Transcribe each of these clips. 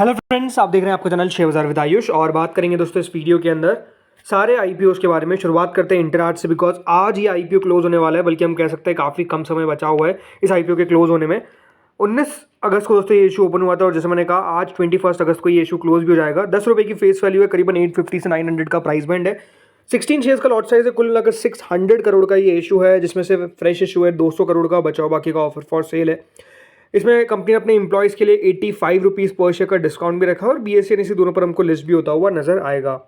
Hello friends, आप देख रहे हैं आपका चैनल शेयर बाजार विद आयुष और बात करेंगे दोस्तों इस वीडियो के अंदर सारे आईपीओ के बारे में। शुरुआत करते हैं इंटर आर्ट से, बिकॉज आज ये आईपीओ क्लोज होने वाला है, बल्कि हम कह सकते हैं काफ़ी कम समय बचा हुआ है इस आईपीओ के क्लोज होने में। 19 अगस्त को दोस्तों ये इशू ओपन हुआ था और जैसे मैंने कहा आज 21 अगस्त को ये इशू क्लोज भी हो जाएगा। 10 रुपये की फेस वैल्यू है, करीबन 850 से 900 का प्राइस बैंड है। 16 शेयर्स का लॉट साइज है, कुल लगभग 600 करोड़ का ये इशू है, जिसमें से फ्रेश इशू है 200 करोड़ का, बचाओ बाकी का ऑफर फॉर सेल है। इसमें कंपनी ने अपने एम्प्लॉयज़ के लिए 85 रुपीज़ पर शेयर का डिस्काउंट भी रखा और बीएसई एनएसई दोनों पर हमको लिस्ट भी होता हुआ नजर आएगा।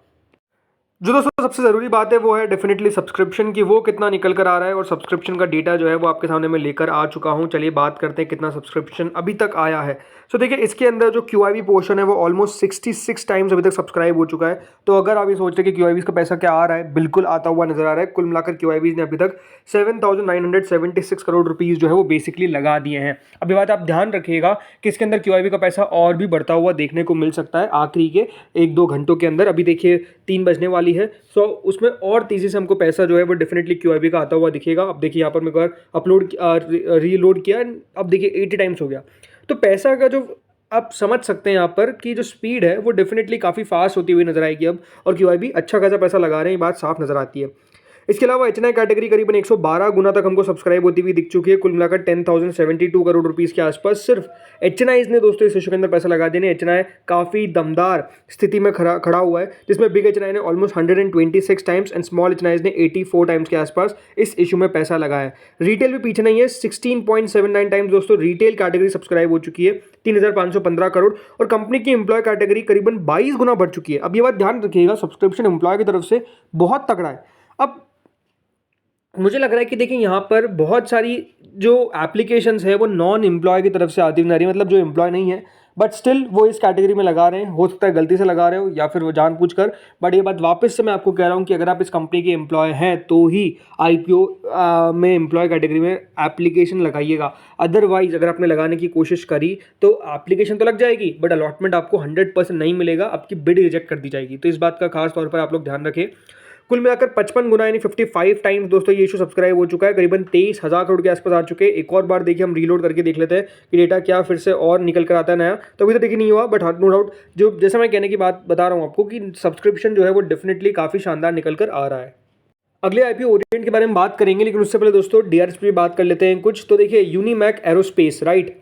जो दोस्तों सबसे ज़रूरी बात है वो है डेफिनेटली सब्सक्रिप्शन की, वो कितना निकल कर आ रहा है और सब्सक्रिप्शन का डेटा जो है वो आपके सामने मैं लेकर आ चुका हूं। चलिए बात करते हैं कितना सब्सक्रिप्शन अभी तक आया है। सो देखिए, इसके अंदर जो QIB पोर्शन है वो ऑलमोस्ट 66 टाइम्स अभी तक सब्सक्राइब हो चुका है। तो अगर आप ये सोच रहे हैं कि QIB का पैसा क्या आ रहा है, बिल्कुल आता हुआ नजर आ रहा है। कुल मिलाकर QIB ने अभी तक 7,976 करोड़ रुपीज़ जो है वो बेसिकली लगा दिए हैं। अभी बात आप ध्यान रखिएगा कि इसके अंदर QIB का पैसा और भी बढ़ता हुआ देखने को मिल सकता है आखिरी के 1-2 घंटों के अंदर। अभी देखिए 3 बजने वाली है, सो उसमें और तेज़ी से हमको पैसा जो है वो डेफिनेटली QIB का आता हुआ दिखेगा। अब देखिए यहाँ पर मैं एक बार रीलोड किया, अब देखिए 80 टाइम्स हो गया। तो पैसा का जो आप समझ सकते हैं यहाँ पर कि जो स्पीड है वो डेफिनेटली काफ़ी फास्ट होती हुई नजर आएगी अब, और QIB अच्छा खासा पैसा लगा रहे हैं, ये बात साफ नजर आती है। इसके अलावा HNI कैटेगरी करीबन 112 गुना तक हमको सब्सक्राइब होती हुई दिख चुकी है। कुल मिलाकर 10,072 करोड़ रुपीस के आसपास सिर्फ HNI ने दोस्तों इस इशू के अंदर पैसा लगा देने। HNI काफ़ी दमदार स्थिति में खड़ा हुआ है, जिसमें बिग HNI ने almost 126 times and small HNI ने 84 टाइम्स के आसपास इस इशू में पैसा लगाया है। रिटेल भी पीछे नहीं है, 16.79 टाइम्स दोस्तों रिटेल कैटेगरी सब्सक्राइब हो चुकी है, 3,515 करोड़। और कंपनी की एम्प्लॉय कैटेगरी करीबन 22 गुना बढ़ चुकी है। अब ये बात ध्यान रखिएगा, सब्सक्रिप्शन एम्प्लॉय की तरफ से बहुत तगड़ा है। अब मुझे लग रहा है कि देखिए यहाँ पर बहुत सारी जो एप्लीकेशंस है वो नॉन एम्प्लॉय की तरफ से आती हुई आ रही है, मतलब जो एम्प्लॉय नहीं है बट स्टिल वो इस कैटेगरी में लगा रहे हैं। हो सकता है गलती से लगा रहे हो या फिर वो जानबूझकर, बट ये बात वापस से मैं आपको कह रहा हूँ कि अगर आप इस कंपनी के एम्प्लॉय हैं तो ही IPO में एम्प्लॉय कैटेगरी में एप्लीकेशन लगाइएगा। अदरवाइज अगर आपने लगाने की कोशिश करी तो एप्लीकेशन तो लग जाएगी बट अलॉटमेंट आपको 100% नहीं मिलेगा, आपकी बिड रिजेक्ट कर दी जाएगी। तो इस बात का खास तौर पर आप लोग ध्यान रखें। कुल मिलाकर 55 गुना यानी 55 टाइम्स दोस्तों ये इशू सब्सक्राइब हो चुका है, करीबन 23,000 करोड़ के आसपास आ चुके हैं। एक और बार देखिए हम रीलोड करके देख लेते हैं कि डेटा क्या फिर से और निकल कर आता है नया। तो अभी तो देखिए नहीं हुआ, बट नो डाउट जो जैसा मैं कहने की बात बता रहा हूँ आपको कि सब्सक्रिप्शन जो है वो डेफिनेटली काफ़ी शानदार निकल कर आ रहा है। अगले IPO ओरिएंट के बारे में बात करेंगे, लेकिन उससे पहले दोस्तों DRHP पे बात कर लेते हैं कुछ। तो देखिए यूनिमैक एरोस्पेस, राइट,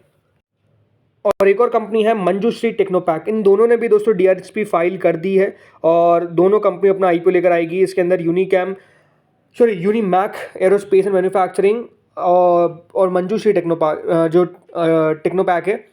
और एक और कंपनी है मंजूश्री टेक्नोपैक, इन दोनों ने भी दोस्तों DRHP फाइल कर दी है और दोनों कंपनी अपना IPO लेकर आएगी। इसके अंदर यूनिमैक एरोस्पेस एंड मैन्युफैक्चरिंग और मंजूश्री टेक्नोपैक है,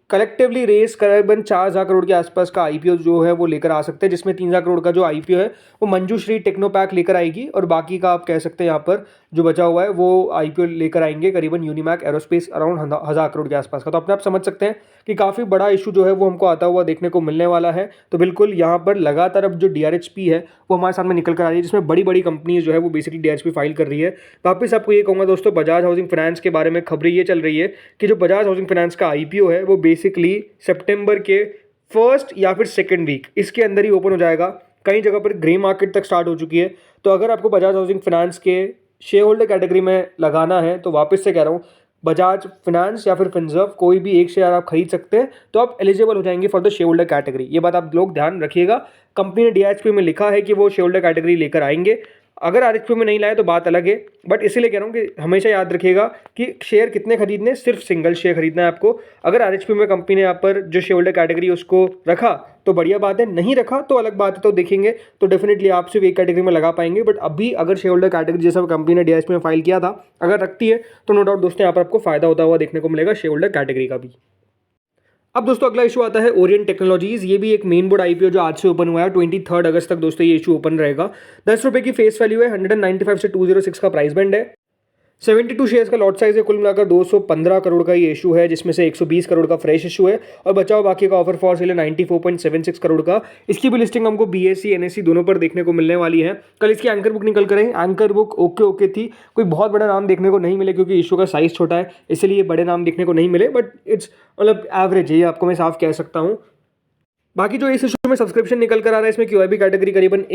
कलेक्टिवली रेस करीबन 4,000 करोड़ के आसपास का IPO जो है वो लेकर आ सकते हैं, जिसमें 3,000 करोड़ का जो IPO है वो मंजूश्री टेक्नोपैक लेकर आएगी और बाकी का आप कह सकते हैं यहाँ पर जो बचा हुआ है वो IPO लेकर आएंगे करीबन यूनिमैक एरोस्पेस अराउंड 1,000 करोड़ के आसपास का। तो अपने आप समझ सकते हैं कि काफ़ी बड़ा इशू जो है वो हमको आता हुआ देखने को मिलने वाला है। तो बिल्कुल यहाँ पर लगातार अब जो DRHP है वो हमारे सामने निकल कर आ रही है, जिसमें बड़ी बड़ी कंपनीज जो है वो बेसिकली DRHP फाइल कर रही है। वापस आपको ये कहूँगा दोस्तों, बजाज हाउसिंग फाइनेंस के बारे में खबरें ये चल रही है कि जो बजाज हाउसिंग फाइनेंस का IPO है वो बेसिकली सितंबर के फर्स्ट या फिर सेकेंड वीक इसके अंदर ही ओपन हो जाएगा। कई जगह पर ग्रे मार्केट तक स्टार्ट हो चुकी है। तो अगर आपको बजाज हाउसिंग फाइनेंस के शेयर होल्डर कैटेगरी में लगाना है तो वापस से कह रहा हूँ, बजाज फाइनेंस या फिर फिनसर्व कोई भी एक शेयर आप खरीद सकते हैं, तो आप एलिजिबल हो जाएंगे for the share holder category. ये बात आप लोग ध्यान रखिएगा। कंपनी ने DRHP में लिखा है कि वो शेयर होल्डर कैटेगरी लेकर आएंगे। अगर RHP में नहीं लाए तो बात अलग है, बट इसीलिए कह रहा हूँ कि हमेशा याद रखिएगा कि शेयर कितने खरीदने, सिर्फ सिंगल शेयर खरीदना है आपको। अगर RHP में कंपनी ने यहाँ पर जो शेयर होल्डर कैटेगरी उसको रखा तो बढ़िया बात है, नहीं रखा तो अलग बात है, तो देखेंगे तो डेफिनेटली आप सिर्फ एक कैटेगरी में लगा पाएंगे। बट अभी अगर शेयर होल्डर कैटेगरी जैसा कंपनी ने DRHP में फाइल किया था अगर रखती है तो नो डाउट दोस्तों यहाँ पर आपको फायदा होता हुआ देखने को मिलेगा शेयर होल्डर कैटेगरी का भी। अब दोस्तों अगला इशू आता है ओरिएंट टेक्नोलॉजीज। ये भी एक मेन बोर्ड IPO जो आज से ओपन हुआ है, 23 अगस्त तक दोस्तों ये इशू ओपन रहेगा। 10 रुपये की फेस वैल्यू है, 195 से 206 का प्राइस बैंड है, 72 शेयर्स का लॉट साइज है, कुल मिलाकर 215 करोड़ का ये इशू है, जिसमें से 120 करोड़ का फ्रेश इशू है और बचाओ बाकी का ऑफर फॉर सेल है 94.76 करोड़ का। इसकी भी लिस्टिंग हमको BSE NSE दोनों पर देखने को मिलने वाली है। कल इसकी एंकर बुक निकल कर एंकर बुक ओके थी, कोई बहुत बड़ा नाम देखने को नहीं मिले क्योंकि इशू का साइज छोटा है, इसलिए बड़े नाम देखने को नहीं मिले, बट इट्स मतलब एवरेज है, ये आपको मैं साफ कह सकता हूँ। बाकी जो इस इशू में सब्सक्रिप्शन निकल कर आ रहा है इसमें QIB कैटेगरी करीबन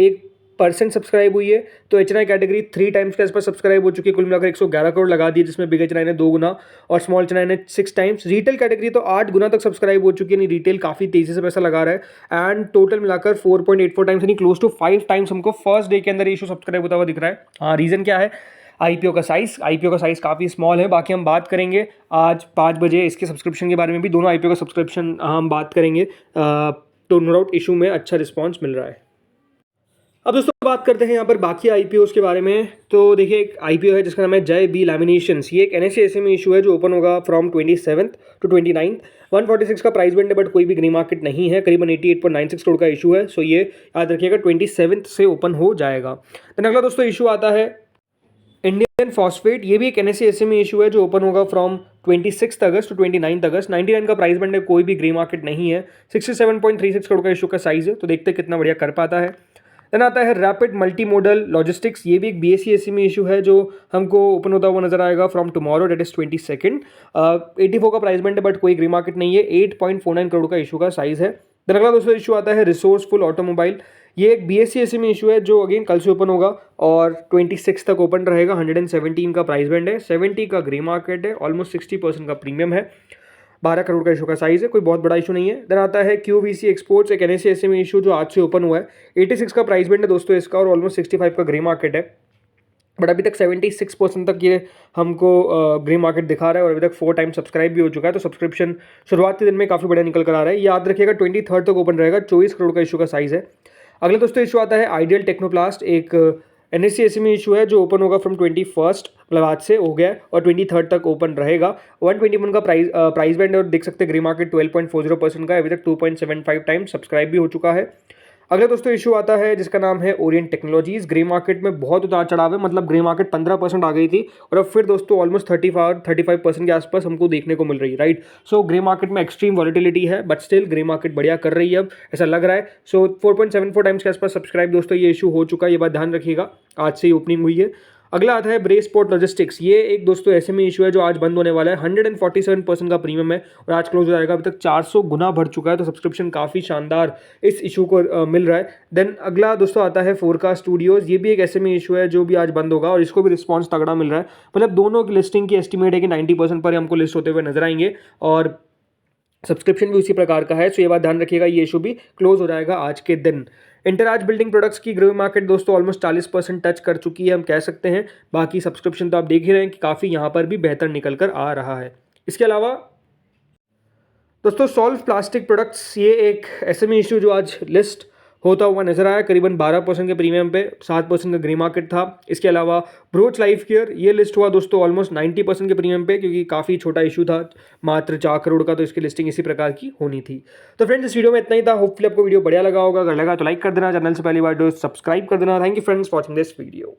परसेंट सब्सक्राइब हुई है। तो एच कैटेगरी 3 टाइम्स के आसपास सब्सक्राइब हो चुकी है, कुल मिलाकर 111 करोड़ लगा दिए, जिसमें बिग एच ने 2 गुना और स्मॉल एच ने 6 टाइम्स। रिटेल कैटेगरी तो 8 गुना तक सब्सक्राइब हो चुकी है, नहीं रिटेल काफ़ी तेजी से पैसा लगा रहा है एंड टोटल मिलाकर 4.84 टाइम्स यानी क्लोज टू 5 टाइम्स हमको फर्स्ट डे के अंदर इशू सब्सक्राइब होता हुआ दिख रहा है। हाँ, रीज़न क्या है? आईपीओ का साइज़ काफ़ी स्मॉल है। बाकी हम बात करेंगे आज 5 बजे इसके सब्सक्रिप्शन के बारे में भी, दोनों आईपीओ का सब्सक्रिप्शन हम बात करेंगे। तो नो डाउट इशू में अच्छा रिस्पॉन्स मिल रहा है। अब दोस्तों बात करते हैं यहाँ पर बाकी आईपीओस के बारे में। तो देखिए एक आईपीओ है जिसका नाम है जय बी लैमिनेशंस। ये एक एनएसई एसएमई इशू है जो ओपन होगा फ्रॉम 27th to 29th। 146 का प्राइस बैंड है बट कोई भी ग्री मार्केट नहीं है, करीबन 88.96 करोड़ का इशू है। सो ये याद रखिएगा 27th से ओपन हो जाएगा। देन अगला दोस्तों इशू आता है इंडियन फॉस्फेट। ये भी एक एनएसई एसएमई इशू है जो ओपन होगा फ्रॉम 26 अगस्त टू 29 अगस्त। 99 का प्राइस बैंड है, कोई भी ग्रे मार्केट नहीं है। 67.36 करोड़ का इशू का साइज है, तो देखते हैं कितना बढ़िया कर पाता है। देन आता है रैपिड मल्टी मोडल लॉजिस्टिक्स। ये भी एक बीएसई एसएमई इशू है जो हमको ओपन होता हुआ नजर आएगा फ्रॉम टुमारो, डेट इज 22। 84 का प्राइस बैंड है बट कोई ग्रे मार्केट नहीं है। 8.49 करोड़ का इशू का साइज है। देन अगला दोस्तों इशू आता है रिसोर्सफुल ऑटोमोबाइल। ये एक बीएसई एसएमई इशू है जो अगेन कल से ओपन होगा और 26 तक ओपन रहेगा। 117 का प्राइस बैंड है, 70 का ग्रे मार्केट है, ऑलमोस्ट 60% का प्रीमियम है, 12 करोड़ का इशू का साइज है, कोई बहुत बड़ा इशू नहीं है। देन आता है QVC एक्सपोर्ट्स, एक एनएसई एसएमई इशू जो आज से ओपन हुआ है। 86 का प्राइस बैंड है दोस्तों इसका और ऑलमोस्ट 65 का ग्रे मार्केट है, बट अभी तक 76% तक ये हमको ग्रे मार्केट दिखा रहा है और अभी तक 4 टाइम सब्सक्राइब भी हो चुका है। तो सब्सक्रिप्शन शुरुआती दिन में काफ़ी बढ़िया निकल कर आ रहा है। याद रखिएगा 23 तक ओपन रहेगा, 24 करोड़ का इशू का साइज है। अगले दोस्तों इशू आता है आइडियल टेक्नोप्लास्ट, एक एनएसई एसएमई इशू है जो ओपन होगा फ्रॉम 21 मतलब आज से हो गया और 23 तक ओपन रहेगा। 121 का प्राइस बैंड और देख सकते हैं ग्रे मार्केट 12.40% का है, अभी तक 2.75 टाइम सब्सक्राइब भी हो चुका है। अगला दोस्तों इशू आता है जिसका नाम है ओरिएंट टेक्नोलॉजीज। ग्रे मार्केट में बहुत उतार चढ़ाव है, मतलब ग्रे मार्केट 15% आ गई थी और अब फिर दोस्तों ऑलमोस्ट 35% के आसपास हमको देखने को मिल रही है, राइट। सो ग्रे मार्केट में एक्सट्रीम वॉलिटिलिटी है बट स्टिल ग्रे मार्केट बढ़िया कर रही है, अब ऐसा लग रहा है। सो 4.74 टाइम्स के आसपास सब्सक्राइब दोस्तों ये इशू हो चुका है, ये बात ध्यान रखिएगा, आज से ही ओपनिंग हुई है। अगला आता है ब्रेस पोर्ट लॉजिस्टिक्स। ये एक दोस्तों एसएमई इशू है जो आज बंद होने वाला है। 147% का प्रीमियम है और आज क्लोज हो जाएगा, अभी तक 400 गुना बढ़ चुका है, तो सब्सक्रिप्शन काफ़ी शानदार इस इशू को मिल रहा है। देन अगला दोस्तों आता है फोरकास्ट स्टूडियोज। ये भी एक एसएमई इशू है जो भी आज बंद होगा और इसको भी रिस्पॉन्स तगड़ा मिल रहा है। मतलब दोनों की लिस्टिंग की एस्टिमेट है कि 90% पर हमको लिस्ट होते हुए नजर आएंगे और सब्सक्रिप्शन भी उसी प्रकार का है। सो ये बात ध्यान रखिएगा, ये इशू भी क्लोज हो जाएगा आज के दिन। इंटरराज बिल्डिंग प्रोडक्ट्स की ग्रे मार्केट दोस्तों ऑलमोस्ट 40% टच कर चुकी है, हम कह सकते हैं। बाकी सब्सक्रिप्शन तो आप देख ही रहे हैं कि काफ़ी यहाँ पर भी बेहतर निकल कर आ रहा है। इसके अलावा दोस्तों सॉल्व प्लास्टिक प्रोडक्ट्स, ये एक एसएमई इशू जो आज लिस्ट होता हुआ नजर आया, करीबन 12% के प्रीमियम पे, 7% का ग्रे मार्केट था। इसके अलावा ब्रोच लाइफ केयर ये लिस्ट हुआ दोस्तों ऑलमोस्ट 90% के प्रीमियम पे, क्योंकि काफ़ी छोटा इशू था, मात्र 4 करोड़ का, तो इसकी लिस्टिंग इसी प्रकार की होनी थी। तो फ्रेंड्स इस वीडियो में इतना ही था, होपफुली आपको वीडियो बढ़िया लगा होगा। अगर लगा तो लाइक कर देना, चैनल से पहली बार तो सब्सक्राइब कर देना। Thank you friends watching this video.